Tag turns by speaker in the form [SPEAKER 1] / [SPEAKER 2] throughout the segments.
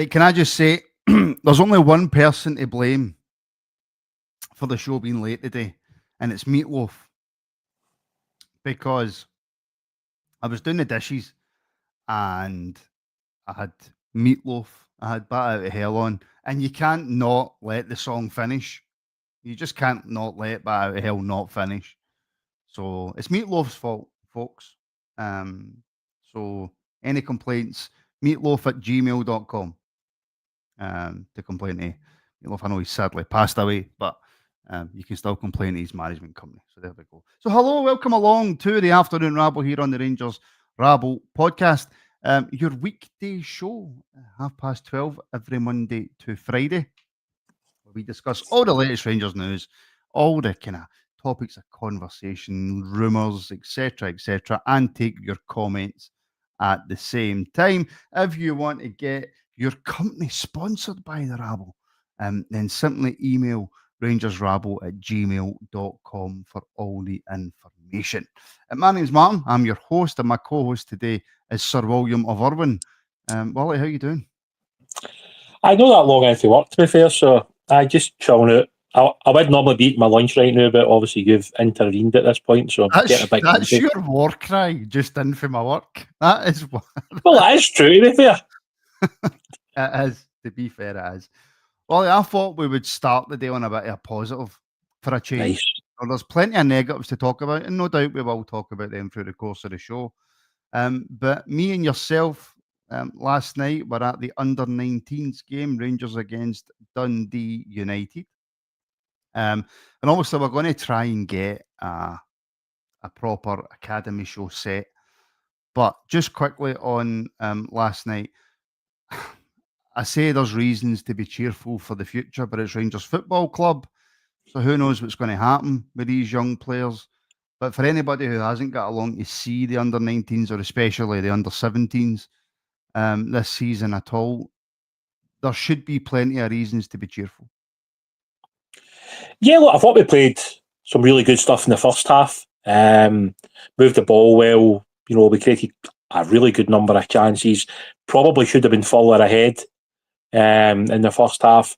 [SPEAKER 1] Right, can I just say, there's only one person to blame for the show being late today, and it's Meatloaf. Because I was doing the dishes and I had Meatloaf, I had Bat Out of Hell on, and you can't not let the song finish. You just can't not let Bat Out of Hell not finish. So it's Meatloaf's fault, folks. So any complaints, meatloaf@gmail.com to complain to Meatloaf. I know he's sadly passed away, but you can still complain to his management company. So there we go. So hello, welcome along to the Afternoon Rabble here on the Rangers Rabble Podcast. Your weekday show, 12:30 every Monday to Friday. We discuss all the latest Rangers news, all the kind of topics of conversation, rumours, etc., and take your comments at the same time. If you want to get your company sponsored by the Rabble, then simply email rangersrabble@gmail.com for all the information. My name's Martin. I'm your host, and my co-host today is Sir William of Irwin. Wally, how you doing?
[SPEAKER 2] I know that long into work, to be fair, so I just chilling out. I would normally be eating my lunch right now, but obviously you've intervened at this point, so I'm getting a bit
[SPEAKER 1] That's
[SPEAKER 2] grumpy.
[SPEAKER 1] your war cry, just in for my work. That is what.
[SPEAKER 2] Well, that is true, to be fair.
[SPEAKER 1] It is, to be fair, it is. Well, I thought we would start the day on a bit of a positive for a change.
[SPEAKER 2] Nice.
[SPEAKER 1] Well, there's plenty of negatives to talk about, and no doubt we will talk about them through the course of the show. But me and yourself last night were at the under-19s game, Rangers against Dundee United. And obviously we're going to try and get a proper academy show set. But just quickly on last night, I say there's reasons to be cheerful for the future, but it's Rangers Football Club. So who knows what's going to happen with these young players. But for anybody who hasn't got along to see the under-19s or especially the under-17s this season at all, there should be plenty of reasons to be cheerful.
[SPEAKER 2] Yeah, look, I thought we played some really good stuff in the first half. Moved the ball well. You know, we created a really good number of chances. Probably should have been further ahead in the first half.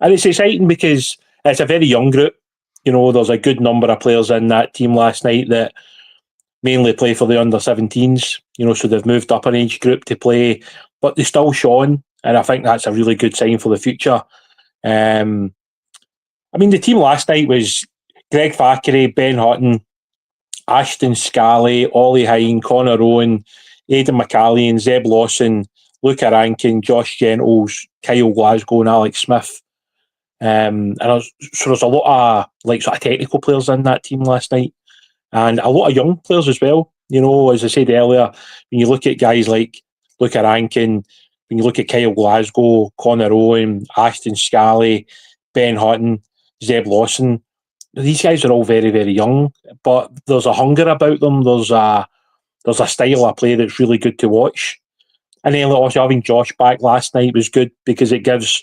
[SPEAKER 2] And it's exciting because it's a very young group. You know, there's a good number of players in that team last night that mainly play for the under-17s. You know, so they've moved up an age group to play, but they still shone. And I think that's a really good sign for the future. I mean, the team last night was Greg Thackeray, Ben Hutton, Ashton Scally, Ollie Hine, Connor Owen, Aidan McCallion, Zeb Lawson, Luca Rankin, Josh Gentles, Kyle Glasgow and Alex Smith. And so there's a lot of sort of technical players in that team last night. And a lot of young players as well. You know, as I said earlier, when you look at guys like Luca Rankin, when you look at Kyle Glasgow, Connor Owen, Ashton Scally, Ben Hutton, Zeb Lawson, these guys are all very, very young, but there's a hunger about them. There's a style of play that's really good to watch. And then also having Josh back last night was good because it gives,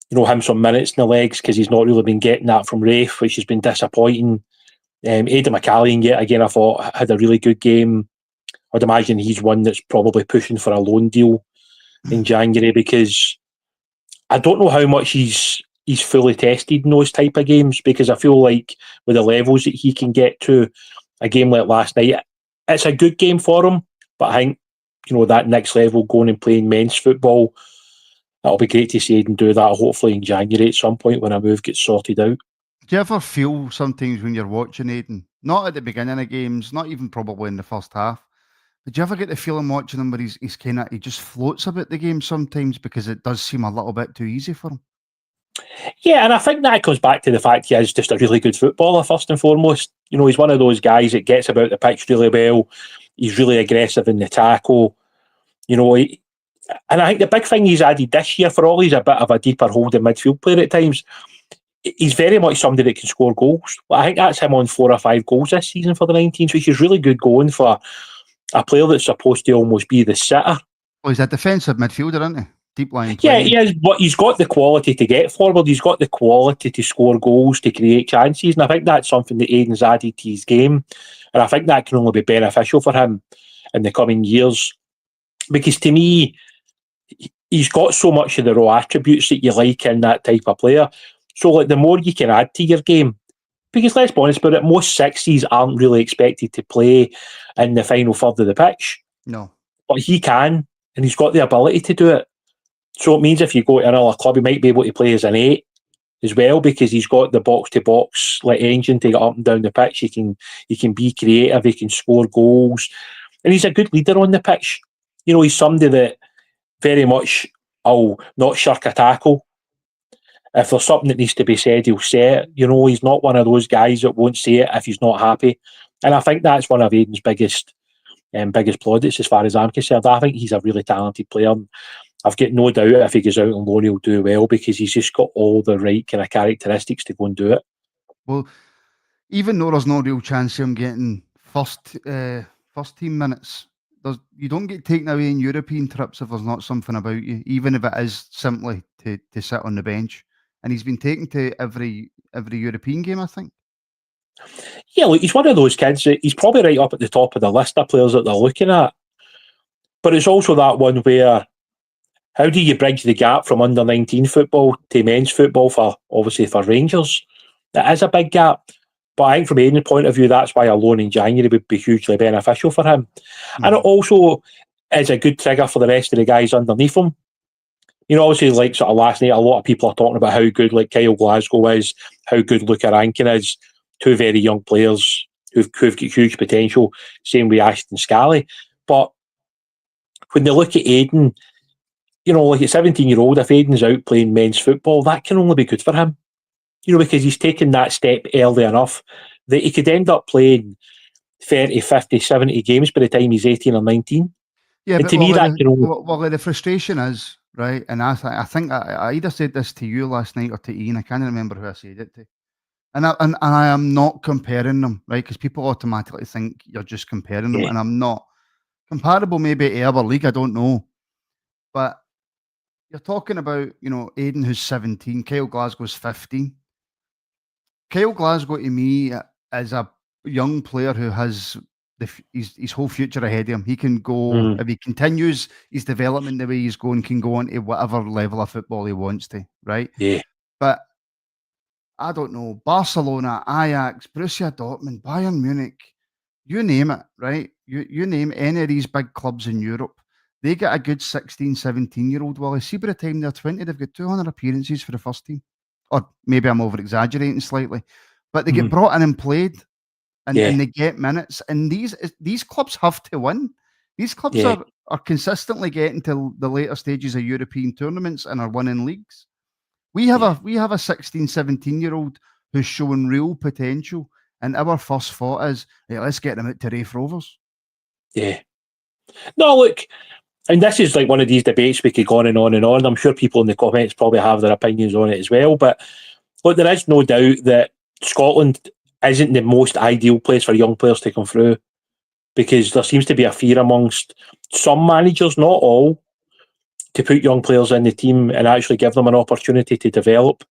[SPEAKER 2] you know, him some minutes in the legs because he's not really been getting that from Rafe, which has been disappointing. Aidan McCallion, yet again, I thought had a really good game. I'd imagine he's one that's probably pushing for a loan deal in January because I don't know how much he's fully tested in those type of games because I feel like with the levels that he can get to, a game like last night, it's a good game for him, but I think, you know, that next level, going and playing men's football, that'll be great to see Aidan do that hopefully in January at some point when a move gets sorted out.
[SPEAKER 1] Do you ever feel sometimes when you're watching Aidan, not at the beginning of games, not even probably in the first half, but do you ever get the feeling watching him where he's kind of, he just floats a bit the game sometimes because it does seem a little bit too easy for him?
[SPEAKER 2] Yeah, and I think that goes back to the fact he is just a really good footballer, first and foremost. You know, he's one of those guys that gets about the pitch really well. He's really aggressive in the tackle. You know, and I think the big thing he's added this year, for all he's a bit of a deeper holding midfield player at times, he's very much somebody that can score goals. I think that's him on 4 or 5 goals this season for the 19s, which is really good going for a player that's supposed to almost be the sitter.
[SPEAKER 1] Oh, he's a defensive midfielder, isn't he? Deep line
[SPEAKER 2] play.
[SPEAKER 1] play.
[SPEAKER 2] Yeah, he is, but he's got the quality to get forward. He's got the quality to score goals, to create chances, and I think that's something that Aidan's added to his game, and I think that can only be beneficial for him in the coming years. Because to me, he's got so much of the raw attributes that you like in that type of player. So, like, the more you can add to your game, because let's be honest about it, most 60s aren't really expected to play in the final third of the pitch.
[SPEAKER 1] No.
[SPEAKER 2] But he can, and he's got the ability to do it. So it means if you go to another club, he might be able to play as an 8 as well, because he's got the box-to-box like engine to get up and down the pitch. He can be creative, he can score goals, and he's a good leader on the pitch. You know, he's somebody that very much will not shirk a tackle. If there's something that needs to be said, he'll say it. You know, he's not one of those guys that won't say it if he's not happy. And I think that's one of Aiden's biggest plaudits as far as I'm concerned. I think he's a really talented player. I've got no doubt if he goes out on loan, he'll do well, because he's just got all the right kind of characteristics to go and do it.
[SPEAKER 1] Well, even though there's no real chance of him getting first team minutes, you don't get taken away in European trips if there's not something about you, even if it is simply to sit on the bench. And he's been taken to every European game, I think.
[SPEAKER 2] Yeah, look, he's one of those kids that he's probably right up at the top of the list of players that they're looking at. But it's also that one where, how do you bridge the gap from under-19 football to men's football for Rangers? It is a big gap. But I think from Aiden's point of view, that's why a loan in January would be hugely beneficial for him. Mm. And it also is a good trigger for the rest of the guys underneath him. You know, obviously, like sort of last night, a lot of people are talking about how good like Kyle Glasgow is, how good Luca Rankin is. Two very young players who've got huge potential, same with Ashton Scally. But when they look at Aiden, you know, like a 17-year-old, if Aiden's out playing men's football, that can only be good for him. You know, because he's taken that step early enough that he could end up playing 30, 50, 70 games by the time he's 18 or 19.
[SPEAKER 1] Yeah,
[SPEAKER 2] and
[SPEAKER 1] but
[SPEAKER 2] to me, that can only...
[SPEAKER 1] Well, the frustration is, right, and I think I either said this to you last night or to Ian, I can't remember who I said it to. And I am not comparing them, right, because people automatically think you're just comparing them, and I'm not. Comparable maybe to other league, I don't know. But you're talking about, you know, Aiden who's 17, Kyle Glasgow's 15. Kyle Glasgow to me is a young player who has his whole future ahead of him. He can go, if he continues his development the way he's going, can go on to whatever level of football he wants to, right?
[SPEAKER 2] Yeah.
[SPEAKER 1] But I don't know, Barcelona, Ajax, Borussia Dortmund, Bayern Munich, you name it, right? You name any of these big clubs in Europe, they get a good 16, 17-year-old Willie. See, by the time they're 20, they've got 200 appearances for the first team. Or maybe I'm over-exaggerating slightly. But they get brought in and played, and they get minutes. And these clubs have to win. These clubs are consistently getting to the later stages of European tournaments and are winning leagues. We have a 16, 17-year-old who's showing real potential, and our first thought is, hey, let's get them out to Rafe Rovers.
[SPEAKER 2] Yeah. No, look, and this is like one of these debates we could go on and on and on. I'm sure people in the comments probably have their opinions on it as well. But look, there is no doubt that Scotland isn't the most ideal place for young players to come through, because there seems to be a fear amongst some managers, not all, to put young players in the team and actually give them an opportunity to develop.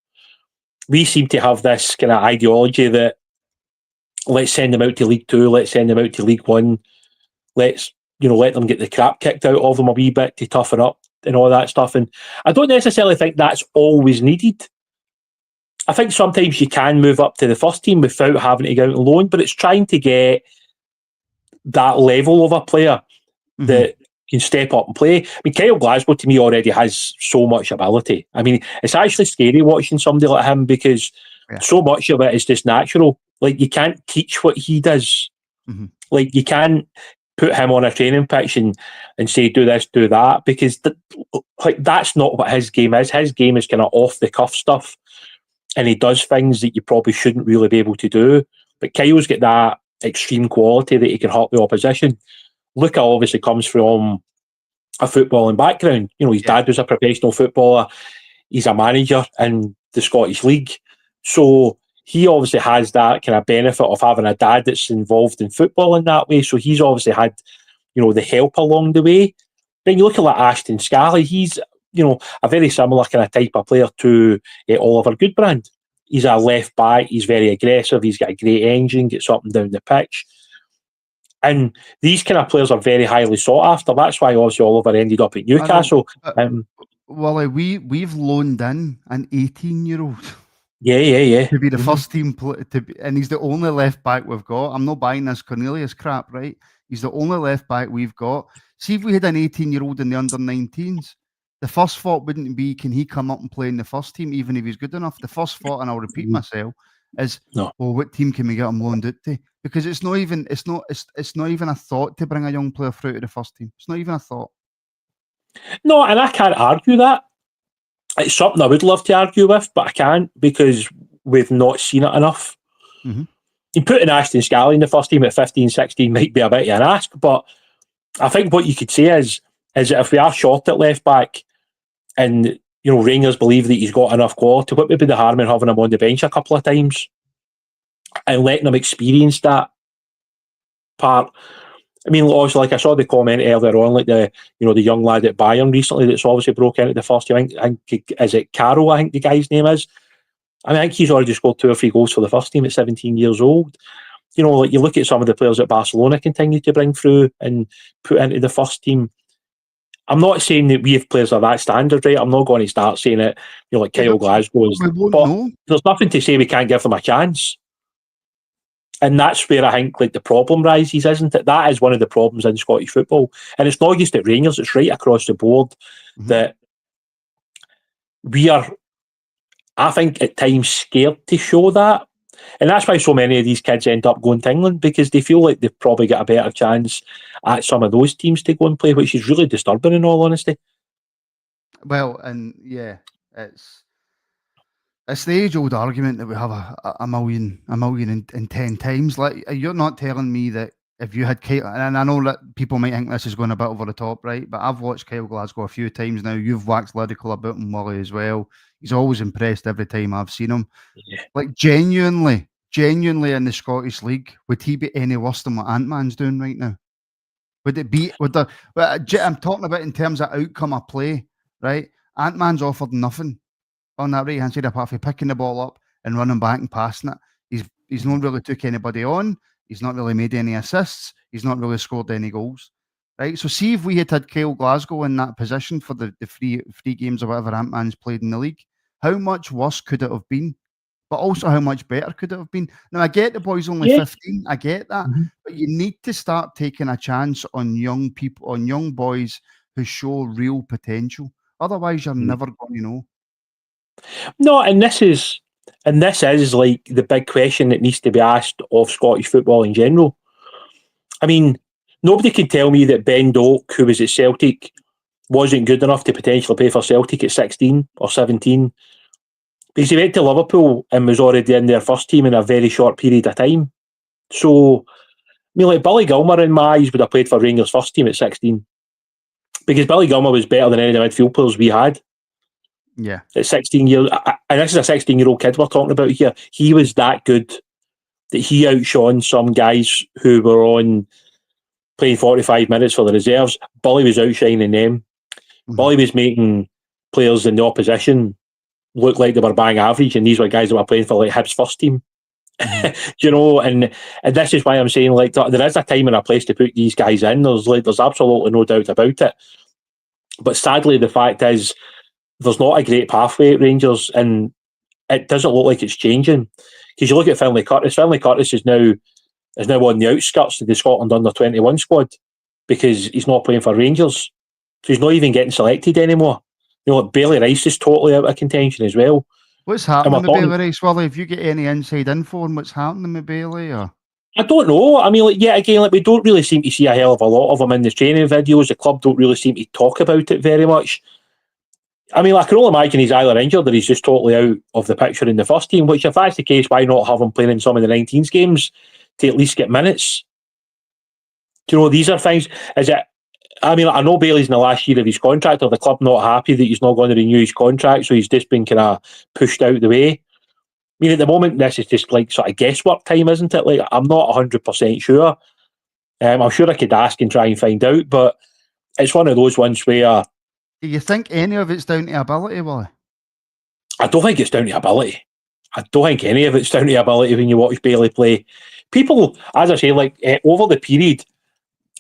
[SPEAKER 2] We seem to have this kind of ideology that let's send them out to League Two, let's send them out to League One, let's, you know, let them get the crap kicked out of them a wee bit to toughen up and all that stuff. And I don't necessarily think that's always needed. I think sometimes you can move up to the first team without having to go out on loan, but it's trying to get that level of a player that can step up and play. I mean, Kyle Glasgow to me already has so much ability. I mean, it's actually scary watching somebody like him, because so much of it is just natural. Like, you can't teach what he does. Like, you can't put him on a training pitch and say, do this, do that, because that's not what his game is. His game is kind of off-the-cuff stuff, and he does things that you probably shouldn't really be able to do. But Kyle's got that extreme quality that he can hurt the opposition. Luca obviously comes from a footballing background. You know, his dad was a professional footballer. He's a manager in the Scottish League. So he obviously has that kind of benefit of having a dad that's involved in football in that way. So he's obviously had, you know, the help along the way. Then you look at like Ashton Scally, he's, you know, a very similar kind of type of player to Oliver Goodbrand. He's a left back, he's very aggressive, he's got a great engine, gets up and down the pitch. And these kind of players are very highly sought after. That's why obviously Oliver ended up at Newcastle.
[SPEAKER 1] Wally, we've loaned in an 18-year-old
[SPEAKER 2] Yeah.
[SPEAKER 1] to be the first team, and he's the only left back we've got. I'm not buying this Cornelius crap, right? He's the only left back we've got. See, if we had an 18-year-old in the under-19s, the first thought wouldn't be, can he come up and play in the first team, even if he's good enough? The first thought, and I'll repeat myself, is,
[SPEAKER 2] No.
[SPEAKER 1] well, what team can we get him loaned out to? Because it's not even a thought to bring a young player through to the first team. It's not even a thought.
[SPEAKER 2] No, and I can't argue that. It's something I would love to argue with, but I can't because we've not seen it enough.
[SPEAKER 1] Mm-hmm.
[SPEAKER 2] You put in Ashton Scally in the first team at 15, 16 might be a bit of an ask, but I think what you could say is that if we are short at left back and Rangers believe that he's got enough quality, what would be the harm in having him on the bench a couple of times and letting him experience that part? I mean, obviously, like I saw the comment earlier on, like the young lad at Bayern recently that's obviously broke into the first team. I think is it Carroll? I think the guy's name is. I think he's already scored 2 or 3 goals for the first team at 17 years old. Like you look at some of the players that Barcelona continue to bring through and put into the first team. I'm not saying that we have players of that standard, right? I'm not going to start saying it, like Kyle Glasgow is. But there's nothing to say we can't give them a chance. And that's where I think the problem rises, isn't it? That is one of the problems in Scottish football. And it's not just at Rangers, it's right across the board that we are, I think, at times scared to show that. And that's why so many of these kids end up going to England, because they feel like they've probably got a better chance at some of those teams to go and play, which is really disturbing in all honesty.
[SPEAKER 1] Well, and yeah, it's the age-old argument that we have a million and 10 times. Like, you're not telling me that if you had Kyle, and I know that people might think this is going a bit over the top, right? But I've watched Kyle Glasgow a few times now. You've waxed lyrical about him, Wally, as well. He's always impressed every time I've seen him.
[SPEAKER 2] Yeah.
[SPEAKER 1] Like, genuinely in the Scottish League, would he be any worse than what Ant-Man's doing right now? Would it be? I'm talking about in terms of outcome of play, right? Ant-Man's offered nothing on that right-hand side apart from picking the ball up and running back and passing it. He's not really took anybody on. He's not really made any assists. He's not really scored any goals, right? So see if we had Kyle Glasgow in that position for the three games or whatever Ant-Man's played in the league, how much worse could it have been? But also, how much better could it have been? Now, I get the boy's only 15. I get that. But you need to start taking a chance on young people, on young boys who show real potential. Otherwise, you're never going to know.
[SPEAKER 2] No, and this is like the big question that needs to be asked of Scottish football in general. I mean, nobody can tell me that Ben Doak, who was at Celtic, wasn't good enough to potentially play for Celtic at 16 or 17. Because he went to Liverpool and was already in their first team in a very short period of time. So, I mean, like Billy Gilmour, in my eyes, would have played for Rangers' first team at 16. Because Billy Gilmour was better than any of the midfield players we had.
[SPEAKER 1] Yeah.
[SPEAKER 2] At 16 years, and this is a 16-year-old kid we're talking about here. He was that good that he outshone some guys who were on playing 45 minutes for the reserves. Billy was outshining them. Billy was making players in the opposition look like they were bang average, and these were guys that were playing for like Hibs' first team. And this is why I'm saying, like, there is a time and a place to put these guys in. There's absolutely no doubt about it. But sadly, the fact is, there's not a great pathway at Rangers, and it doesn't look like it's changing. Because you look at Finlay Curtis. Finlay Curtis is now on the outskirts of the Scotland under-21 squad because he's not playing for Rangers. So he's not even getting selected anymore. Like Bailey Rice is totally out of contention as well.
[SPEAKER 1] What's happening with Bailey Rice? Well, if you get any inside info on what's happening with Bailey, or
[SPEAKER 2] I don't know. I mean, we don't really seem to see a hell of a lot of him in the training videos. The club don't really seem to talk about it very much. I mean, I can only imagine he's either injured or he's just totally out of the picture in the first team, which if that's the case, why not have him playing in some of the 19s games to at least get minutes? These are things. I know Bailey's in the last year of his contract, or the club not happy that he's not going to renew his contract, so he's just been kind of pushed out the way. I mean, at the moment, this is just like sort of guesswork time, isn't it? Like, I'm not 100% sure. I'm sure I could ask and try and find out, but it's one of those ones where...
[SPEAKER 1] Do you think any of it's down to ability, Wally?
[SPEAKER 2] I don't think it's down to ability. I don't think any of it's down to ability when you watch Bailey play. People, as I say, over the period,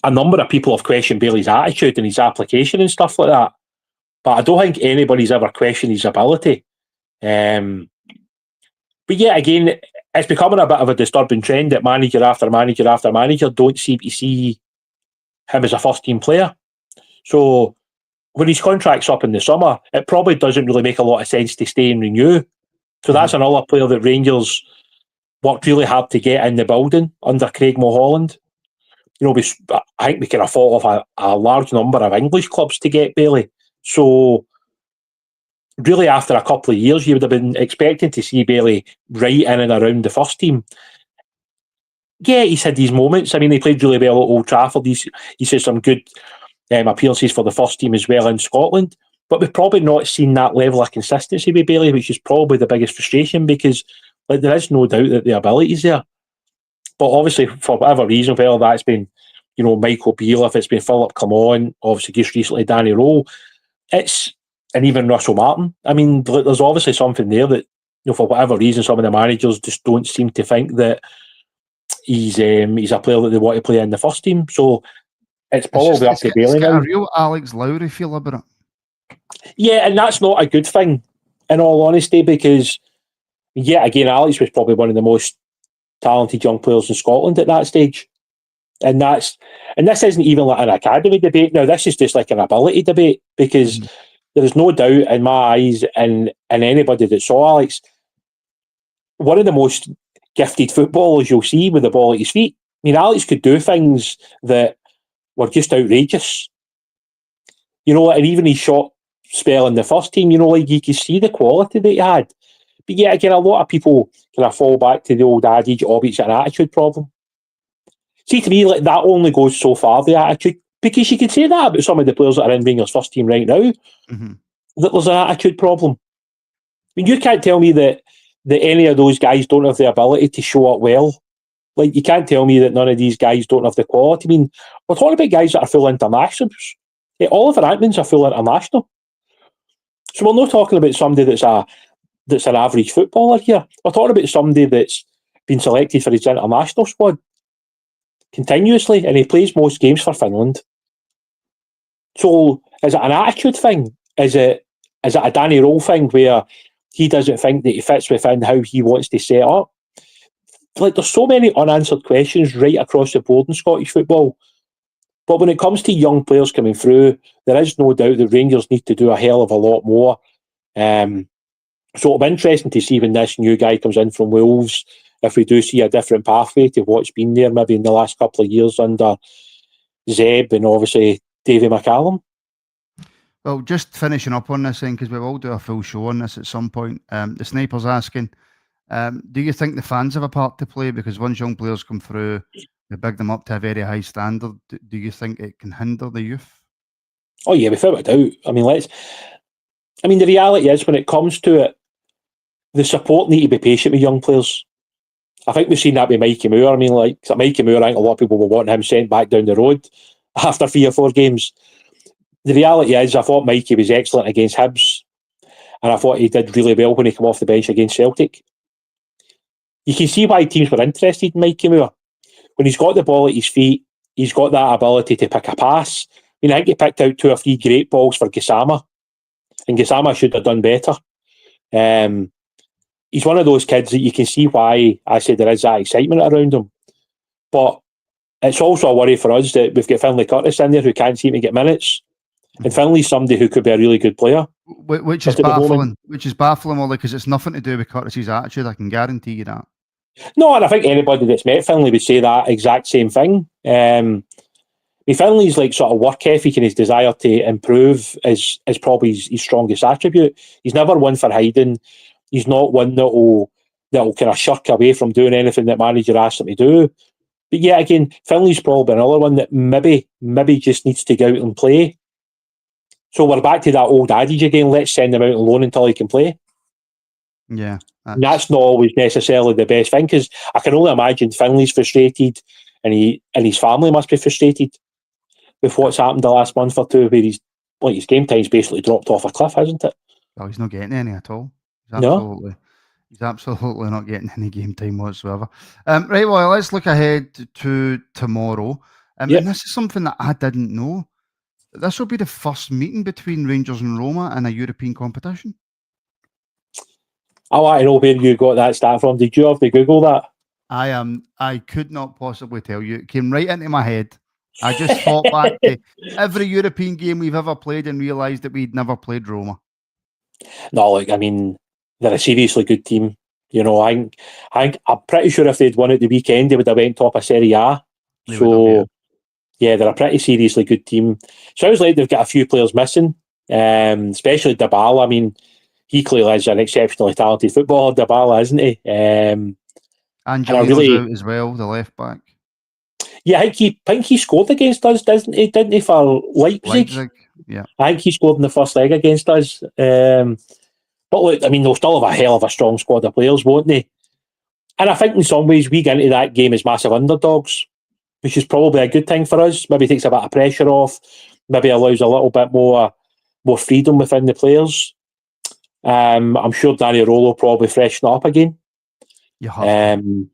[SPEAKER 2] a number of people have questioned Bailey's attitude and his application and stuff like that. but I don't think anybody's ever questioned his ability. But yeah, again, it's becoming a bit of a disturbing trend that manager after manager after manager don't seem to see him as a first team player. So when his contract's up in the summer, it probably doesn't really make a lot of sense to stay and renew. So that's another player that Rangers worked really hard to get in the building under Craig Mulholland. I think we can afford a large number of English clubs to get Bailey. So really, after a couple of years, you would have been expecting to see Bailey right in and around the first team. Yeah, he's had these moments. I mean, he played really well at Old Trafford. He's had some good appearances for the first team as well in Scotland. But we've probably not seen that level of consistency with Bailey, which is probably the biggest frustration because there is no doubt that the ability is there. But obviously, for whatever reason, whether that's been, Michael Beale, if it's been Philip Clement, obviously just recently Danny Rowe, and even Russell Martin. I mean, there's obviously something there that, for whatever reason, some of the managers just don't seem to think that he's a player that they want to play in the first team. So it's probably up to Bailey now.
[SPEAKER 1] It's got a real Alex Lowry feel about it.
[SPEAKER 2] Yeah, and that's not a good thing, in all honesty, because, again, Alex was probably one of the most talented young players in Scotland at that stage. And this isn't even like an academy debate. Now, this is just like an ability debate, because there is no doubt in my eyes and anybody that saw Alex, one of the most gifted footballers you'll see with the ball at his feet. I mean, Alex could do things that were just outrageous. And even his shot spell in the first team, you could see the quality that he had. But yeah, again, a lot of people kind of fall back to the old adage, it's an attitude problem. See, to me, like that only goes so far, the attitude, because you could say that about some of the players that are in Rangers' first team right now, that there's an attitude problem. I mean, you can't tell me that any of those guys don't have the ability to show up well. Like, you can't tell me that none of these guys don't have the quality. I mean, we're talking about guys that are full internationals. Oliver Antman's a full international. So we're not talking about somebody that's an average footballer here. We're talking about somebody that's been selected for his international squad continuously, and he plays most games for Finland. So is it an attitude thing? Is it a Danny Rowe thing where he doesn't think that he fits within how he wants to set up? Like, there's so many unanswered questions right across the board in Scottish football. But when it comes to young players coming through, there is no doubt that Rangers need to do a hell of a lot more. So it'll be interesting to see when this new guy comes in from Wolves, if we do see a different pathway to what's been there maybe in the last couple of years under Zeb and obviously Davy McCallum.
[SPEAKER 1] Well, just finishing up on this thing, because we will do a full show on this at some point. The Sniper's asking, do you think the fans have a part to play? Because once young players come through, they big them up to a very high standard. Do you think it can hinder the youth?
[SPEAKER 2] Oh yeah, without a doubt. I mean, the reality is, when it comes to it, the support need to be patient with young players. I think we've seen that with Mikey Moore. I mean, Mikey Moore, I think a lot of people were wanting him sent back down the road after 3 or 4 games. The reality is, I thought Mikey was excellent against Hibs, and I thought he did really well when he came off the bench against Celtic. You can see why teams were interested in Mikey Moore. When he's got the ball at his feet, he's got that ability to pick a pass. I mean, I think he picked out 2 or 3 great balls for Gassama, and Gassama should have done better. He's one of those kids that you can see why I say there is that excitement around him. But it's also a worry for us that we've got Finlay Curtis in there who can't seem to get minutes. And Finlay's somebody who could be a really good player.
[SPEAKER 1] Which is baffling. Which is baffling, Ollie, because it's nothing to do with Curtis's attitude. I can guarantee you that.
[SPEAKER 2] No, and I think anybody that's met Finlay would say that exact same thing. Finlay's like sort of work ethic and his desire to improve is probably his strongest attribute. He's never one for hiding. He's not one that'll kind of shirk away from doing anything that manager asks him to do. But yeah, again, Finlay's probably another one that maybe just needs to go out and play. So we're back to that old adage again, let's send him out on loan until he can play.
[SPEAKER 1] Yeah.
[SPEAKER 2] That's not always necessarily the best thing, because I can only imagine Finlay's frustrated and his family must be frustrated with what's happened the last month or two, where his game time's basically dropped off a cliff, hasn't it?
[SPEAKER 1] Oh, he's not getting any at all. He's absolutely not getting any game time whatsoever. Right, well, let's look ahead to tomorrow. And this is something that I didn't know. This will be the first meeting between Rangers and Roma in a European competition.
[SPEAKER 2] I want to know where you got that stat from. Did you have to Google that?
[SPEAKER 1] I could not possibly tell you. It came right into my head. I just thought back to every European game we've ever played and realised that we'd never played Roma.
[SPEAKER 2] No, like, I mean, they're a seriously good team. You know, I'm pretty sure if they'd won at the weekend, they would have went top of Serie A. Yeah, they're a pretty seriously good team. Sounds like they've got a few players missing, especially Dybala. I mean, he clearly is an exceptionally talented footballer, Dybala, isn't he?
[SPEAKER 1] And Angelino's out as well, the left back.
[SPEAKER 2] Yeah, I think he scored against us, didn't he, for Leipzig?
[SPEAKER 1] Yeah.
[SPEAKER 2] I think he scored in the first leg against us. But look, I mean, they'll still have a hell of a strong squad of players, won't they? And I think in some ways we get into that game as massive underdogs, which is probably a good thing for us. Maybe takes a bit of pressure off, maybe allows a little bit more freedom within the players. I'm sure Danny Rolo will probably freshen up again. It'll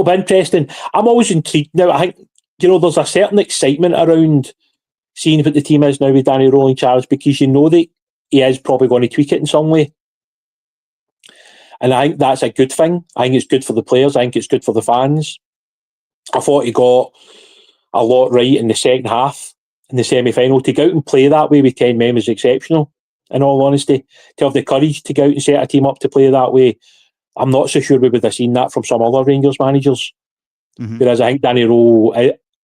[SPEAKER 2] be interesting. I'm always intrigued now. I think, you know, there's a certain excitement around seeing what the team is now with Danny Rolo in charge, because you know that he is probably going to tweak it in some way. And I think that's a good thing. I think it's good for the players. I think it's good for the fans. I thought he got a lot right in the second half, in the semi-final. To go out and play that way with 10 men is exceptional, in all honesty. To have the courage to go out and set a team up to play that way, I'm not so sure we would have seen that from some other Rangers managers. Mm-hmm. Whereas I think Danny Rowe,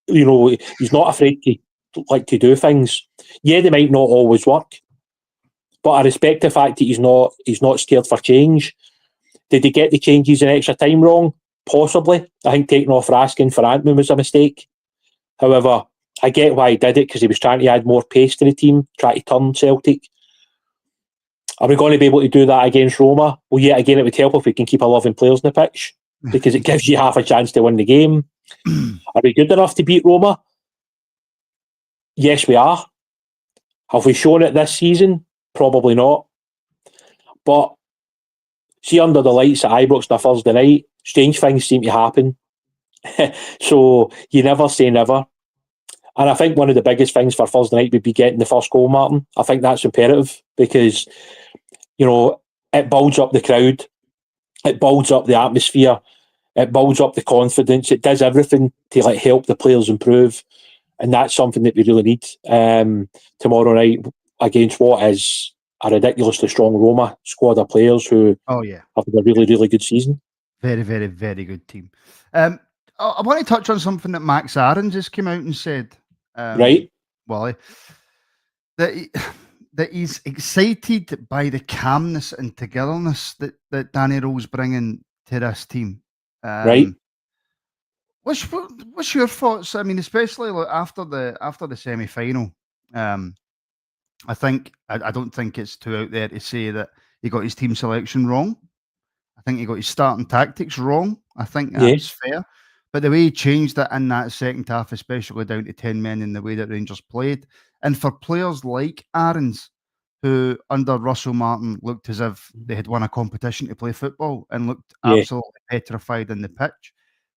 [SPEAKER 2] you know, he's not afraid to do things. Yeah, they might not always work, but I respect the fact that he's not scared for change. Did he get the changes in extra time wrong? Possibly. I think taking off Raskin for Antman was a mistake. However, I get why he did it, because he was trying to add more pace to the team, try to turn Celtic. Are we going to be able to do that against Roma? Well, yet again, it would help if we can keep 11 players on the pitch, because it gives you half a chance to win the game. Are we good enough to beat Roma? Yes, we are. Have we shown it this season? Probably not. But see, under the lights at Ibrox on a Thursday night, strange things seem to happen. So you never say never. And I think one of the biggest things for Thursday night would be getting the first goal, Martin. I think that's imperative, because, you know, it builds up the crowd, it builds up the atmosphere, it builds up the confidence, it does everything to help the players improve. And that's something that we really need tomorrow night against what is a ridiculously strong Roma squad of players who have a really, really good season.
[SPEAKER 1] Very, very, very good team. I want to touch on something that Max Aarons just came out and said.
[SPEAKER 2] Right.
[SPEAKER 1] Wally, that he's excited by the calmness and togetherness that Danny Rowe's bringing to this team.
[SPEAKER 2] Right.
[SPEAKER 1] What's your thoughts? I mean, especially after the semi-final. I think I don't think it's too out there to say that he got his team selection wrong. I think he got his starting tactics wrong. I think that's fair. But the way he changed it in that second half, especially down to 10 men in the way that Rangers played, and for players like Aarons, who under Russell Martin looked as if they had won a competition to play football and looked absolutely petrified in the pitch.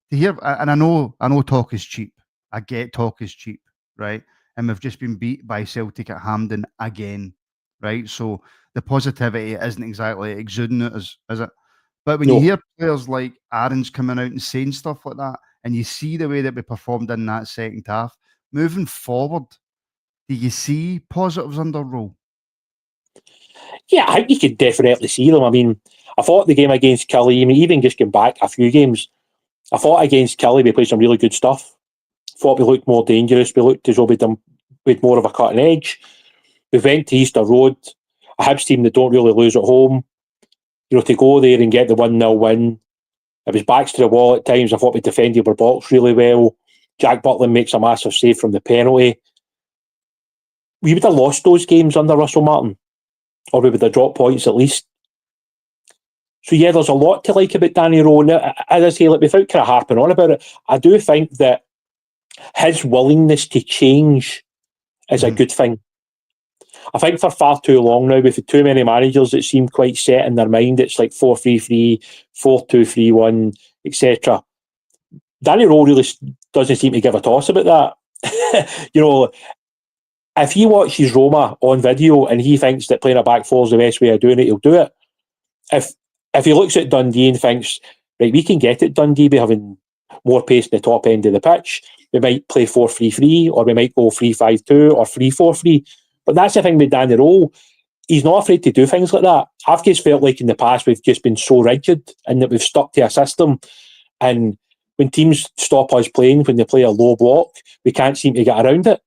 [SPEAKER 1] To hear, and I know talk is cheap. I get talk is cheap, right? And we've just been beat by Celtic at Hampden again, right? So the positivity isn't exactly exuding it, is it? But when you hear players like Aarons coming out and saying stuff like that, and you see the way that we performed in that second half, moving forward, do you see positives under Rowe?
[SPEAKER 2] Yeah, I think you could definitely see them. I mean, I thought the game against Kelly, I mean, even just going back a few games, I thought against Kelly we played some really good stuff. Thought we looked more dangerous. We looked as though we had more of a cutting edge. We went to Easter Road, a Hibs team that don't really lose at home. You know, to go there and get the 1-0 win. It was backs to the wall at times. I thought we defended our box really well. Jack Butland makes a massive save from the penalty. We would have lost those games under Russell Martin, or we would have dropped points at least. So yeah, there's a lot to like about Danny Rowe. Now, as I say, without kind of harping on about it, I do think that his willingness to change is a good thing. I think for far too long now, we've had too many managers that seem quite set in their mind. It's like 4-3-3, 4-2-3-1, etc. Danny Rowe really doesn't seem to give a toss about that. You know, if he watches Roma on video and he thinks that playing a back four is the best way of doing it, he'll do it. If he looks at Dundee and thinks, right, we can get it Dundee by having more pace in the top end of the pitch, we might play 4-3-3, or we might go 3-5-2 or 3-4-3. But that's the thing with Danny Rowe. He's not afraid to do things like that. I've just felt like in the past we've just been so rigid and that we've stuck to a system. And when teams stop us playing, when they play a low block, we can't seem to get around it.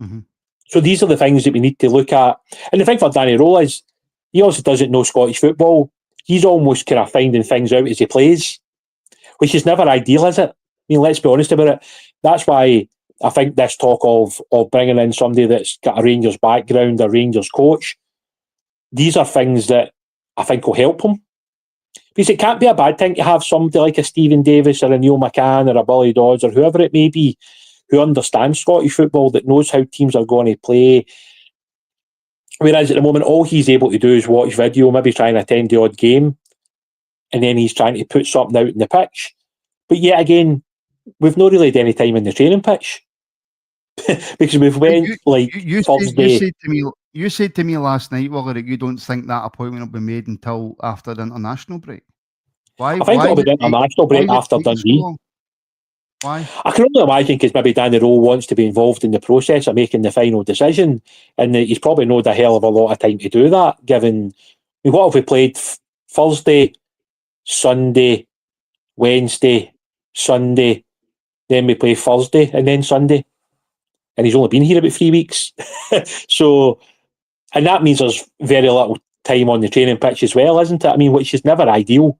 [SPEAKER 1] Mm-hmm.
[SPEAKER 2] So these are the things that we need to look at. And the thing for Danny Rowe is he also doesn't know Scottish football. He's almost kind of finding things out as he plays, which is never ideal, is it? I mean, let's be honest about it. That's why I think this talk of bringing in somebody that's got a Rangers background, a Rangers coach, these are things that I think will help him. Because it can't be a bad thing to have somebody like a Stephen Davis or a Neil McCann or a Billy Dodds or whoever it may be who understands Scottish football, that knows how teams are going to play. Whereas at the moment, all he's able to do is watch video, maybe try and attend the odd game, and then he's trying to put something out in the pitch. But yet again, we've not really had any time in the training pitch. Because we've went Thursday.
[SPEAKER 1] You said to me last night, Willer, that you don't think that appointment will be made until after the international break. Why?
[SPEAKER 2] I think it'll be the international break after Dundee.
[SPEAKER 1] Why?
[SPEAKER 2] I can only imagine because maybe Danny Rowe wants to be involved in the process of making the final decision, and he's probably not a hell of a lot of time to do that, given what have we played Thursday, Sunday, Wednesday, Sunday, then we play Thursday and then Sunday. And he's only been here about 3 weeks. So, and that means there's very little time on the training pitch as well, isn't it? I mean, which is never ideal.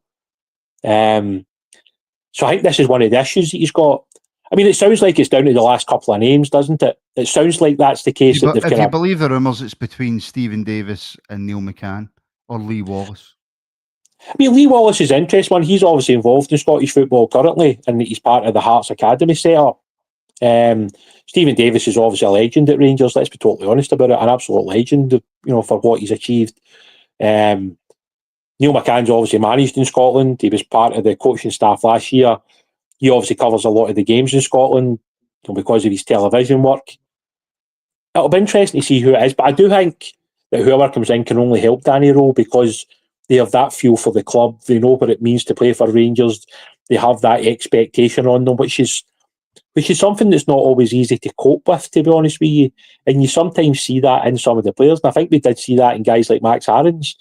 [SPEAKER 2] So I think this is one of the issues that he's got. I mean, it sounds like it's down to the last couple of names, doesn't it? It sounds like that's the case.
[SPEAKER 1] If you believe the rumours, it's between Stephen Davis and Neil McCann or Lee Wallace.
[SPEAKER 2] I mean, Lee Wallace is an interesting one. He's obviously involved in Scottish football currently, and he's part of the Hearts Academy setup. Stephen Davis is obviously a legend at Rangers. Let's be totally honest about it, an absolute legend, for what he's achieved. Neil McCann's obviously managed in Scotland. He was part of the coaching staff last year. He obviously covers a lot of the games in Scotland because of his television work. It'll be interesting to see who it is, but I do think that whoever comes in can only help Danny Rowe because they have that feel for the club. They know what it means to play for Rangers. They have that expectation on them, which is something that's not always easy to cope with, to be honest with you. And you sometimes see that in some of the players. And I think we did see that in guys like Max Aarons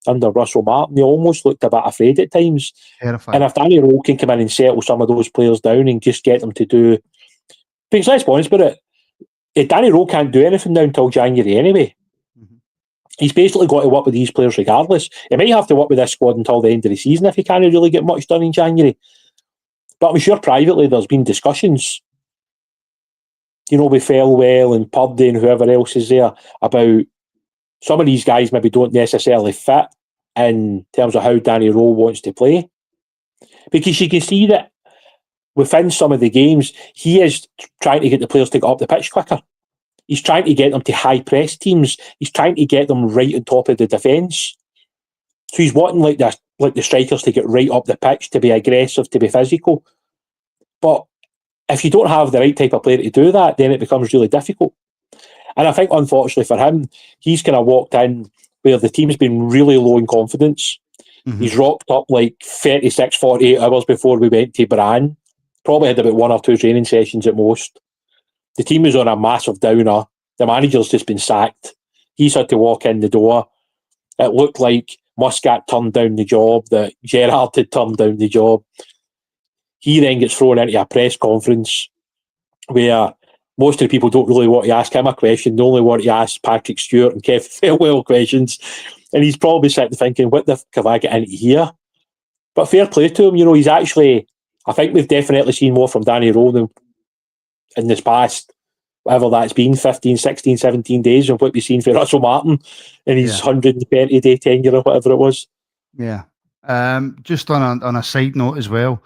[SPEAKER 2] under Russell Martin. They almost looked a bit afraid at times.
[SPEAKER 1] Terrifying.
[SPEAKER 2] And if Danny Rowe can come in and settle some of those players down and just get them to do... Because let's be honest about it, Danny Rowe can't do anything now until January anyway. Mm-hmm. He's basically got to work with these players regardless. He might have to work with this squad until the end of the season if he can't really get much done in January. But I'm sure privately there's been discussions, with Felwell and Purdy and whoever else is there, about some of these guys maybe don't necessarily fit in terms of how Danny Rowe wants to play. Because you can see that within some of the games, he is trying to get the players to get up the pitch quicker. He's trying to get them to high press teams. He's trying to get them right on top of the defence. So he's wanting like the strikers to get right up the pitch, to be aggressive, to be physical. But if you don't have the right type of player to do that, then it becomes really difficult. And I think, unfortunately for him, he's kind of walked in where the team's been really low in confidence. Mm-hmm. He's rocked up like 36, 48 hours before we went to Bran. Probably had about 1 or 2 training sessions at most. The team was on a massive downer. The manager's just been sacked. He's had to walk in the door. It looked like Muscat turned down the job, that Gerrard had turned down the job. He then gets thrown into a press conference where most of the people don't really want to ask him a question. They only want to ask Patrick Stewart and Kevin Felwell questions. And he's probably sitting thinking, what the fuck have I got into here? But fair play to him. He's actually, I think we've definitely seen more from Danny Rowe than in this past, whatever that's been, 15, 16, 17 days of what we've seen for Russell Martin in his 130-day tenure or whatever it was.
[SPEAKER 1] Yeah. Just on a side note as well,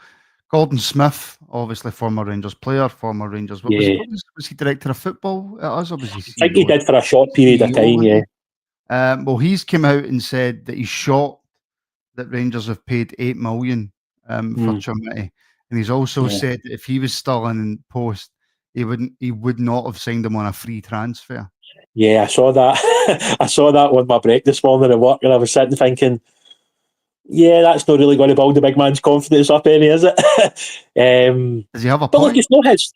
[SPEAKER 1] Gordon Smith, obviously former Rangers player, former Rangers. Was he director of football at us? Or was he CEO?
[SPEAKER 2] I think he did for a short period of time, yeah.
[SPEAKER 1] Well, he's come out and said that he's shocked that Rangers have paid $8 million for Chumity. And he's also said that if he was still in post, He would not have signed him on a free transfer.
[SPEAKER 2] Yeah, I saw that. I saw that on my break this morning at work, and I was sitting thinking, yeah, that's not really going to build the big man's confidence up any, is it?
[SPEAKER 1] Does he have a
[SPEAKER 2] But look,
[SPEAKER 1] point?
[SPEAKER 2] it's not his.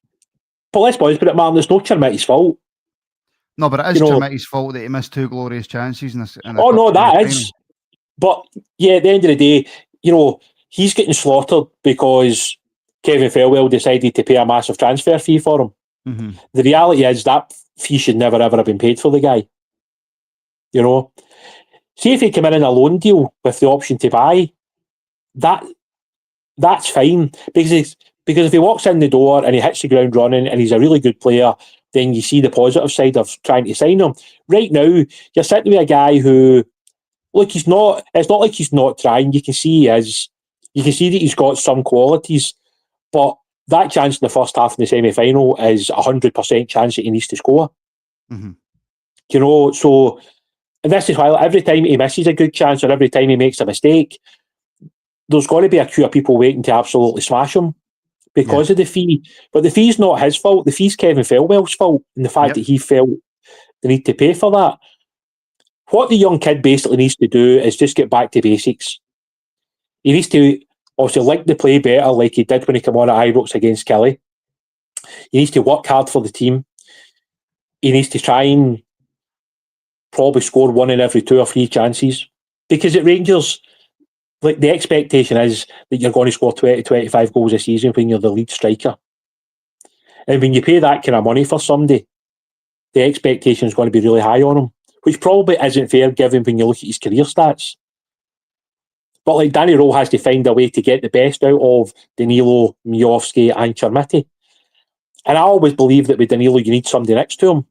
[SPEAKER 2] But let's put it, Martin, it's no Chermitty's fault.
[SPEAKER 1] No, but it is Chermitty's fault that he missed 2 glorious chances in a
[SPEAKER 2] Oh no, that
[SPEAKER 1] final.
[SPEAKER 2] is. But yeah, at the end of the day, he's getting slaughtered because Kevin Felwell decided to pay a massive transfer fee for him.
[SPEAKER 1] Mm-hmm.
[SPEAKER 2] The reality is that fee should never ever have been paid for the guy. See if he came in a loan deal with the option to buy, that's fine, because if he walks in the door and he hits the ground running and he's a really good player, then you see the positive side of trying to sign him. Right now, you're sitting with a guy who, look, it's not like he's not trying. You can see he is. You can see that he's got some qualities, but that chance in the first half in the semi-final is 100% chance that he needs to score.
[SPEAKER 1] Mm-hmm.
[SPEAKER 2] So this is why every time he misses a good chance or every time he makes a mistake, there's got to be a queue of people waiting to absolutely smash him because of the fee. But the fee's not his fault. The fee's Kevin Felwell's fault, and the fact that he felt the need to pay for that. What the young kid basically needs to do is just get back to basics. He needs to also link the play better like he did when he came on at Ibrox against Kelly. He needs to work hard for the team. He needs to try and probably score 1 in every 2 or 3 chances. Because at Rangers, like, the expectation is that you're going to score 20, 25 goals a season when you're the lead striker. And when you pay that kind of money for somebody, the expectation is going to be really high on him, which probably isn't fair given when you look at his career stats. But like, Danny Rowe has to find a way to get the best out of Danilo, Miovski and Chermity. And I always believe that with Danilo you need somebody next to him.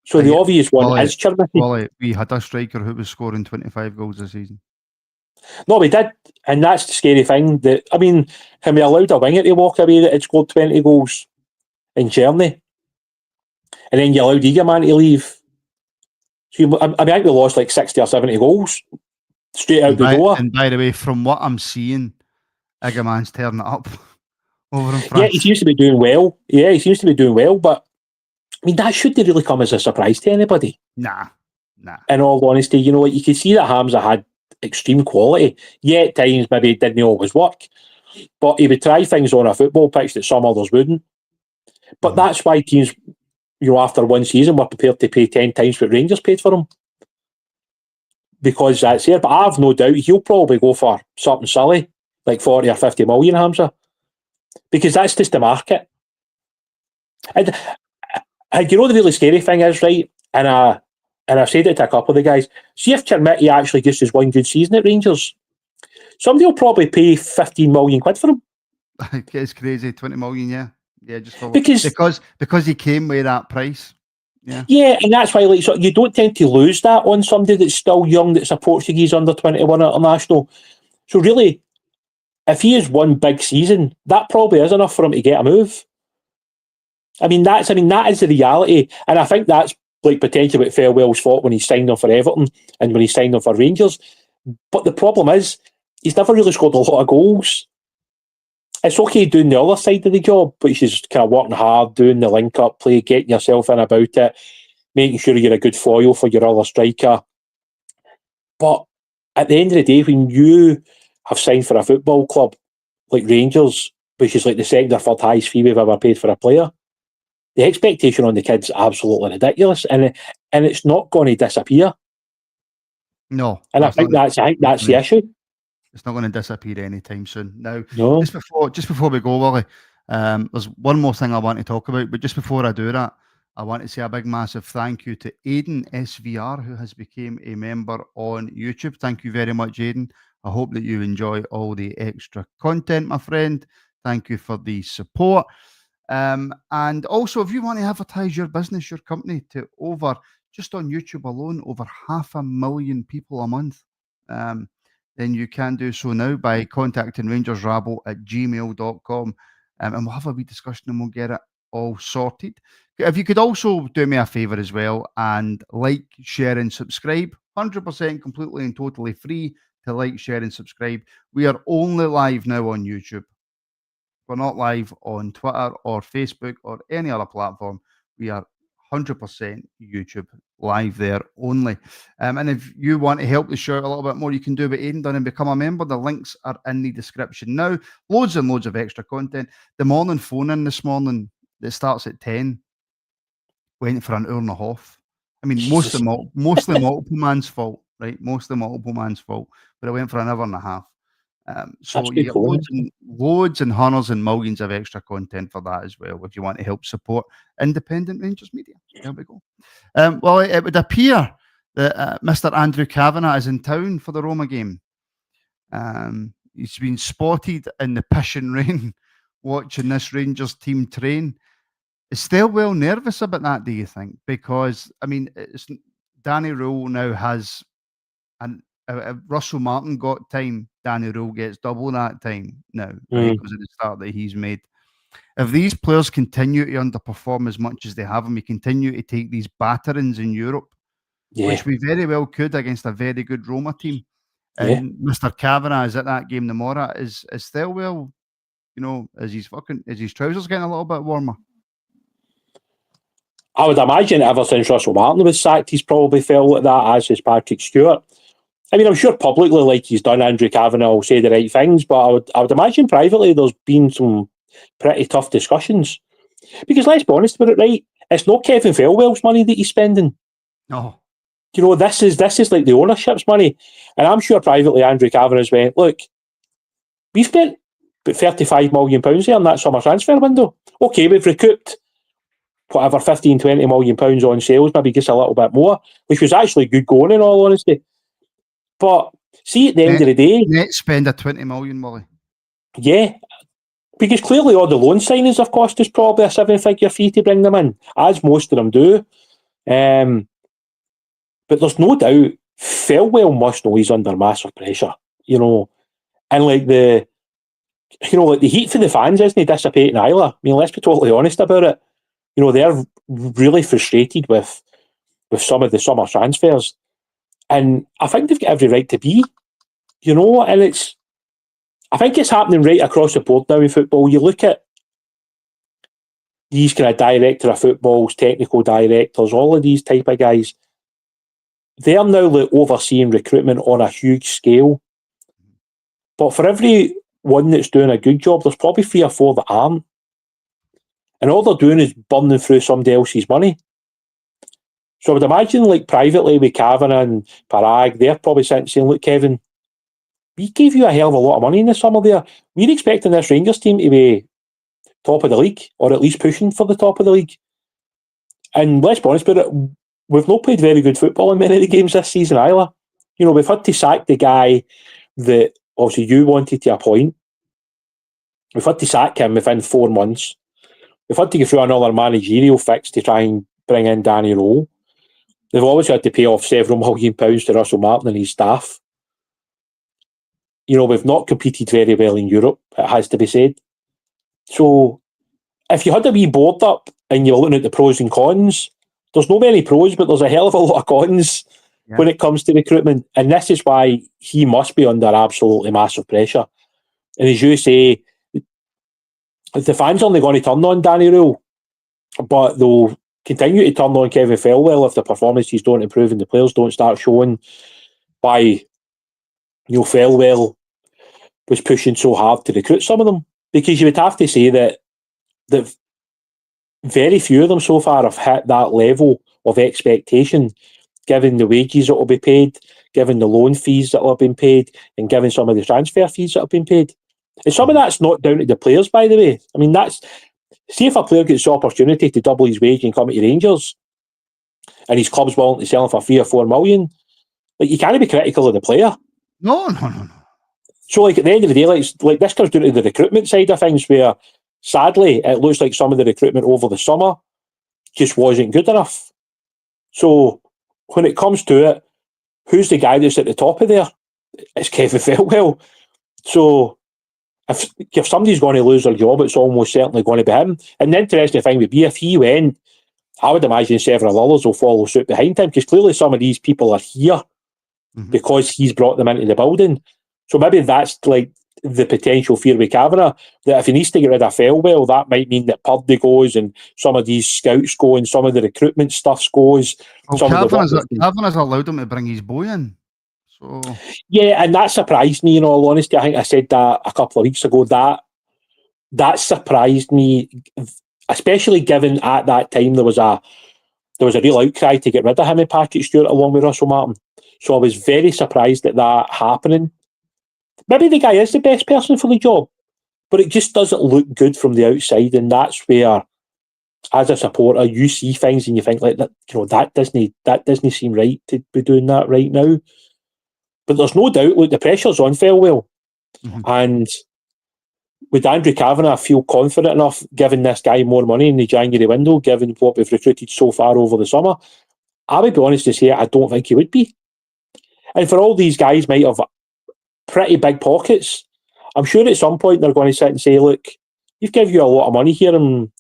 [SPEAKER 2] So the obvious one is Chermity.
[SPEAKER 1] Well, we had a striker who was scoring 25 goals a season.
[SPEAKER 2] No, we did. And that's the scary thing. When we allowed a winger to walk away that had scored 20 goals in Germany, and then you allowed Egerman to leave. So I think we lost like 60 or 70 goals straight out the door.
[SPEAKER 1] And by the way, from what I'm seeing, Egerman's turning it up over in France.
[SPEAKER 2] Yeah, he seems to be doing well. But I mean, that shouldn't really come as a surprise to anybody.
[SPEAKER 1] Nah.
[SPEAKER 2] In all honesty, you can see that Hamza had extreme quality. Yeah, at times maybe it didn't always work, but he would try things on a football pitch that some others wouldn't. But that's why teams, after one season, were prepared to pay 10 times what Rangers paid for him, because that's there. But I've no doubt he'll probably go for something silly like 40 or 50 million, Hamza, because that's just the market. And the really scary thing is, right, and I've said it to a couple of the guys, see if Chermity actually just has one good season at Rangers, somebody will probably pay 15 million quid for him.
[SPEAKER 1] It's crazy, 20 million, yeah, just for, because he came with that price.
[SPEAKER 2] Yeah, and that's why you don't tend to lose that on somebody that's still young, that's a Portuguese under 21 international. So really, if he has one big season, that probably is enough for him to get a move. That is the reality, and I think that's like potentially what Farewell's fault when he signed him for Everton and when he signed him for Rangers. But the problem is, he's never really scored a lot of goals. It's okay doing the other side of the job, but he's just kind of working hard, doing the link-up play, getting yourself in about it, making sure you're a good foil for your other striker. But at the end of the day, when you have signed for a football club like Rangers, which is like the second or third highest fee we've ever paid for a player, the expectation on the kid's absolutely ridiculous, and it's not going to disappear.
[SPEAKER 1] No,
[SPEAKER 2] and I think that's the issue.
[SPEAKER 1] It's not going to disappear anytime soon. Now, just before we go, Willie, there's one more thing I want to talk about, but just before I do that, I want to say a big, massive thank you to Aidan SVR, who has become a member on YouTube. Thank you very much, Aidan. I hope that you enjoy all the extra content, my friend. Thank you for the support. And also, if you want to advertise your business, your company to just on YouTube alone, over 500,000 people a month, then you can do so now by contacting rangersrabble@gmail.com, and we'll have a wee discussion and we'll get it all sorted. If you could also do me a favour as well and like, share and subscribe, 100% completely and totally free to like, share and subscribe. We are only live now on YouTube. we're not live on Twitter or Facebook or any other platform. We are 100% YouTube live there only. And if you want to help the show a little bit more, you can do what Aidan done and become a member. The links are in the description now. Loads and loads of extra content. The morning phone in this morning that starts at 10 went for an hour and a half. I mean, mostly multiple man's fault, right? Mostly multiple man's fault, but it went for an hour and a half. So you get loads and hundreds and millions of extra content for that as well, if you want to help support independent Rangers media. There we go. Well, it would appear that Mr. Andrew Kavanagh is in town for the Roma game. He's been spotted in the pissing rain watching this Rangers team train. Is Stilwell nervous about that, do you think? Because, I mean, Danny Rule now has, and Russell Martin got time, Danny Rule gets double that time now, right, because of the start that he's made. If these players continue to underperform as much as they have, and we continue to take these batterings in Europe, which we very well could against a very good Roma team, and Mr. Kavanagh is at that game tomorrow, is Stilwell, is his trousers getting a little bit warmer?
[SPEAKER 2] I would imagine ever since Russell Martin was sacked, he's probably felt like that, as is Patrick Stewart. I mean, I'm sure publicly, like he's done, Andrew Kavanagh will say the right things, but I would imagine privately there's been some pretty tough discussions. Because let's be honest about it, right? It's not Kevin Felwell's money that he's spending.
[SPEAKER 1] No.
[SPEAKER 2] This is like the ownership's money. And I'm sure privately Andrew Kavanagh's went, look, we spent about £35 million here in that summer transfer window. Okay, we've recouped whatever, 15, 20 million pounds on sales, maybe just a little bit more, which was actually good going in all honesty. But see, at the end of the day,
[SPEAKER 1] net spend of 20 million, Molly.
[SPEAKER 2] Yeah, because clearly all the loan signings have cost us probably a 7-figure fee to bring them in, as most of them do. But there's no doubt Felwell must know he's under massive pressure, and like the heat for the fans isn't dissipating either. I mean, let's be totally honest about it. They're really frustrated with some of the summer transfers. And I think they've got every right to be, and I think it's happening right across the board now in football. You look at these kind of director of footballs, technical directors, all of these type of guys, they're now overseeing recruitment on a huge scale. But for every one that's doing a good job, there's probably 3 or 4 that aren't. And all they're doing is burning through somebody else's money. So I would imagine, like privately with Kavanagh and Parag, they're probably saying, look, Kevin, we gave you a hell of a lot of money in the summer there. We're expecting this Rangers team to be top of the league, or at least pushing for the top of the league. And let's be honest about it, we've not played very good football in many of the games this season either. We've had to sack the guy that obviously you wanted to appoint. We've had to sack him within 4 months. We've had to go through another managerial fix to try and bring in Danny Role. They've always had to pay off several £million to Russell Martin and his staff. We've not competed very well in Europe, it has to be said. So if you had a wee board up and you're looking at the pros and cons, there's no many pros, but there's a hell of a lot of cons when it comes to recruitment. And this is why he must be under absolutely massive pressure. And as you say, the fans are only going to turn on Danny Rule, but they'll continue to turn on Kevin Felwell if the performances don't improve and the players don't start showing why Felwell was pushing so hard to recruit some of them. Because you would have to say that very few of them so far have hit that level of expectation, given the wages that will be paid, given the loan fees that have been paid, and given some of the transfer fees that have been paid. And some of that's not down to the players, by the way. I mean, see if a player gets the opportunity to double his wage and come to Rangers, and his club's willing to sell him for 3 or 4 million, you can't be critical of the player.
[SPEAKER 1] No.
[SPEAKER 2] So, at the end of the day, like this comes down to the recruitment side of things, where sadly it looks like some of the recruitment over the summer just wasn't good enough. So, when it comes to it, who's the guy that's at the top of there? It's Kevin Felwell. So, if somebody's going to lose their job, it's almost certainly going to be him. And the interesting thing would be, if he went, I would imagine several others will follow suit behind him, because clearly some of these people are here because he's brought them into the building. So maybe that's like the potential fear with Kavanagh, that if he needs to get rid of Felwell, that might mean that Purdy goes and some of these scouts go and some of the recruitment stuff goes.
[SPEAKER 1] Well, Kavanagh's allowed him to bring his boy in. So
[SPEAKER 2] yeah, and that surprised me, in all honesty. I think I said that a couple of weeks ago. That surprised me, especially given at that time there was a real outcry to get rid of him and Patrick Stewart along with Russell Martin. So I was very surprised at that happening. Maybe the guy is the best person for the job, but it just doesn't look good from the outside, and that's where, as a supporter, you see things and you think like that. That doesn't seem right to be doing that right now. But there's no doubt. Look, the pressure's on Felwell, and with Andrew Kavanagh, I feel confident enough giving this guy more money in the January window, given what we've recruited so far over the summer. I would be honest to say I don't think he would be. And for all these guys might have pretty big pockets, I'm sure at some point they're going to sit and say, look, we've given you a lot of money here, and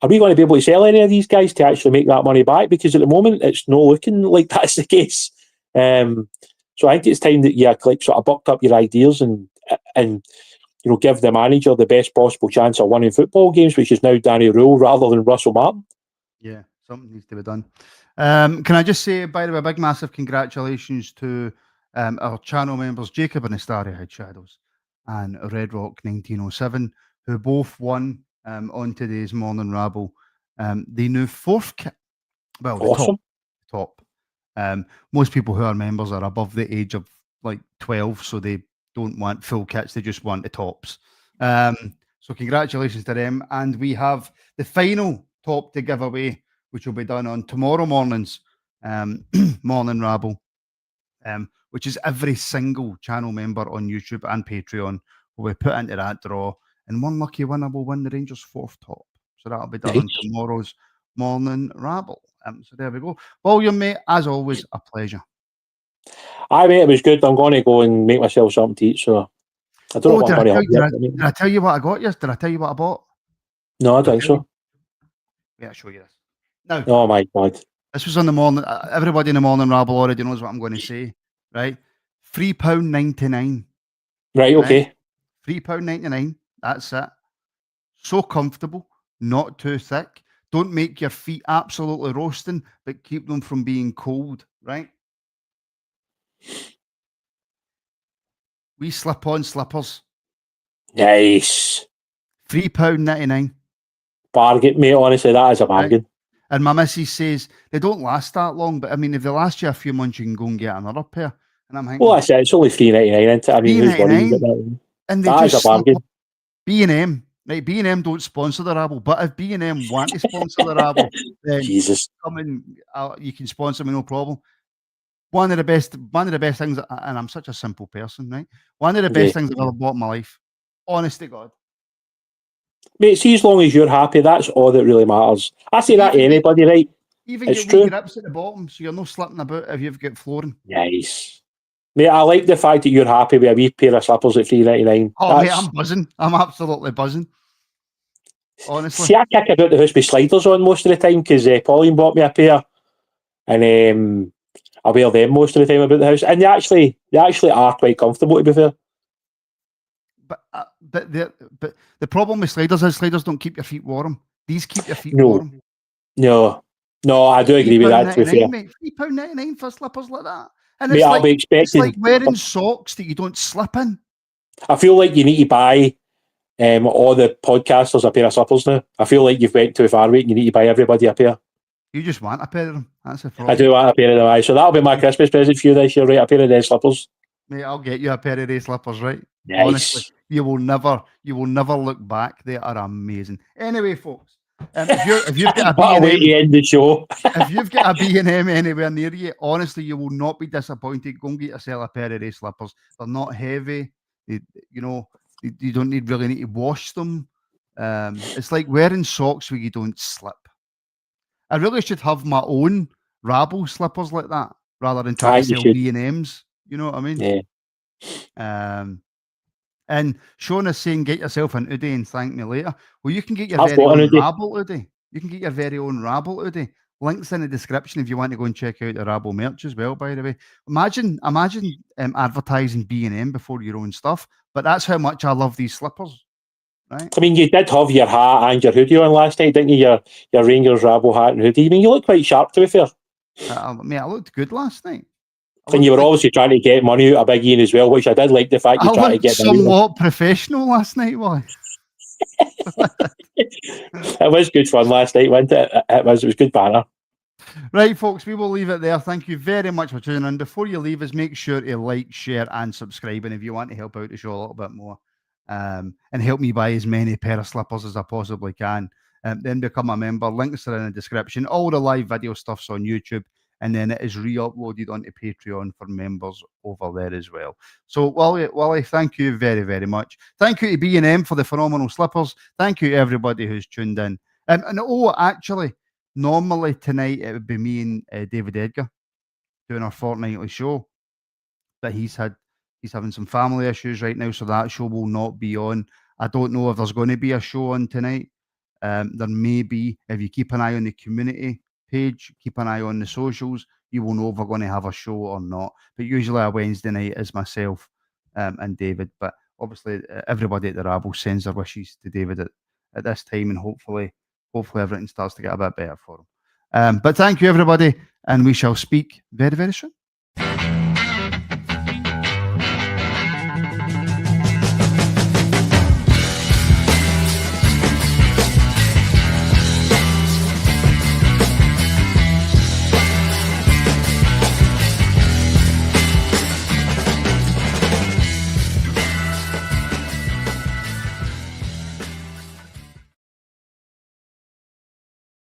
[SPEAKER 2] are we going to be able to sell any of these guys to actually make that money back? Because at the moment, it's not looking like that's the case. So I think it's time that you sort of bucked up your ideas and give the manager the best possible chance of winning football games, which is now Danny Rule rather than Russell Martin.
[SPEAKER 1] Yeah, something needs to be done. Can I just say, by the way, a big massive congratulations to our channel members, Jacob and the Starry-Eyed Shadows and Red Rock 1907, who both won on today's Morning Rabble the new fourth kit. Well, the
[SPEAKER 2] awesome.
[SPEAKER 1] top. Most people who are members are above the age of like 12, so they don't want full kits, they just want the tops. So congratulations to them. And we have the final top to give away, which will be done on tomorrow morning's Morning Rabble, which is every single channel member on YouTube and Patreon will be put into that draw, and one lucky winner will win the Rangers fourth top. So that'll be done on tomorrow's Morning Rabble. So there we go. William, mate, as always, a pleasure.
[SPEAKER 2] Aye, mate, it was good. I'm going to go and make myself something to eat, so I don't know what I'm going to have.
[SPEAKER 1] Did I tell you what I got yesterday? Did I tell you what I bought?
[SPEAKER 2] No, I don't think so.
[SPEAKER 1] Yeah, I'll show you this. No.
[SPEAKER 2] Oh, my God.
[SPEAKER 1] This was on the morning. Everybody in the Morning Rabble already knows what I'm going to say, right? £3.99.
[SPEAKER 2] Right, okay.
[SPEAKER 1] £3.99. That's it. So comfortable, not too thick. Don't make your feet absolutely roasting, but keep them from being cold, right? We slip-on slippers.
[SPEAKER 2] Nice.
[SPEAKER 1] £3.99.
[SPEAKER 2] Bargain, mate. Honestly, that is a bargain.
[SPEAKER 1] Right? And my missus says they don't last that long, but I mean, if they last you a few months, you can go and get another pair. And I'm thinking,
[SPEAKER 2] well, that's it. It's only $3.99, isn't it? I mean, who's worried about that?
[SPEAKER 1] And they
[SPEAKER 2] that
[SPEAKER 1] just
[SPEAKER 2] is a bargain.
[SPEAKER 1] B&M, right? B&M don't sponsor the Rabble, but if B&M want to sponsor the Rabble, then
[SPEAKER 2] Jesus,
[SPEAKER 1] come in, you can sponsor me, no problem. One of the best things, and I'm such a simple person, right? One of the best things I've ever bought in my life. Honest to God.
[SPEAKER 2] Mate, see, as long as you're happy, that's all that really matters. I say that to anybody, right?
[SPEAKER 1] Even it's get wee grips at the bottom, so you're not slipping about if you've got flooring.
[SPEAKER 2] Nice. Mate, I like the fact that you're happy with a wee pair of slippers at $3.99.
[SPEAKER 1] Oh, mate, I'm buzzing. I'm absolutely buzzing. Honestly.
[SPEAKER 2] See, I kick about the house with sliders on most of the time because Pauline bought me a pair, and I wear them most of the time about the house, and they actually are quite comfortable, to be fair.
[SPEAKER 1] But the problem with sliders is sliders don't keep your feet warm. These keep your feet warm.
[SPEAKER 2] No, I do agree with that, to be fair.
[SPEAKER 1] £3.99 for slippers like that. And
[SPEAKER 2] mate, I'll be expecting,
[SPEAKER 1] it's like wearing socks that you don't slip in.
[SPEAKER 2] I feel like you need to buy all the podcasters a pair of slippers now. I feel like you've went too far with it and you need to buy everybody a pair.
[SPEAKER 1] You just want a pair of them. That's the problem.
[SPEAKER 2] I do want a pair of them, so that'll be my Christmas present for you this year, right? A pair of their slippers.
[SPEAKER 1] Mate, I'll get you a pair of their slippers, right?
[SPEAKER 2] Nice.
[SPEAKER 1] Honestly, you will never look back. They are amazing. Anyway, folks, if you've got a
[SPEAKER 2] B&M, way to end the show.
[SPEAKER 1] If you've got a B&M anywhere near you, honestly, you will not be disappointed. Go and get yourself a pair of these slippers. They're not heavy. You don't really need to wash them. It's like wearing socks where you don't slip. I really should have my own Rabble slippers like that rather than trying to sell B&Ms. You know what I mean?
[SPEAKER 2] Yeah.
[SPEAKER 1] And Sean is saying, get yourself an hoodie and thank me later. Well, you can get your very own Rabble hoodie. You can get your very own Rabble hoodie Links in the description if you want to go and check out the Rabble merch as well, by the way. Imagine advertising B&M before your own stuff, but that's how much I love these slippers. Right?
[SPEAKER 2] I mean, you did have your hat and your hoodie on last night, didn't you? Your Rangers Rabble hat and hoodie. I mean, you look quite sharp, to be fair.
[SPEAKER 1] I looked good last night.
[SPEAKER 2] And you were obviously trying to get money out of Big Ian as well, which I did like the fact you tried to get money.
[SPEAKER 1] Somewhat professional last night, was.
[SPEAKER 2] It was good fun last night, wasn't it? It was good banter.
[SPEAKER 1] Right, folks, we will leave it there. Thank you very much for tuning in. Before you leave us, make sure to like, share, and subscribe. And if you want to help out the show a little bit more, and help me buy as many pair of slippers as I possibly can, then become a member. Links are in the description. All the live video stuff's on YouTube, and then it is re-uploaded onto Patreon for members over there as well. So, Wally, thank you very, very much. Thank you to B&M for the phenomenal slippers. Thank you to everybody who's tuned in. Actually, normally tonight it would be me and David Edgar doing our fortnightly show, but he's having some family issues right now, so that show will not be on. I don't know if there's going to be a show on tonight. There may be. If you keep an eye on the community page, keep an eye on the socials, you will know if we're going to have a show or not. But usually a Wednesday night is myself and David. But obviously everybody at the Rabble sends their wishes to David at this time, and hopefully everything starts to get a bit better for him. But thank you, everybody, and we shall speak very, very soon.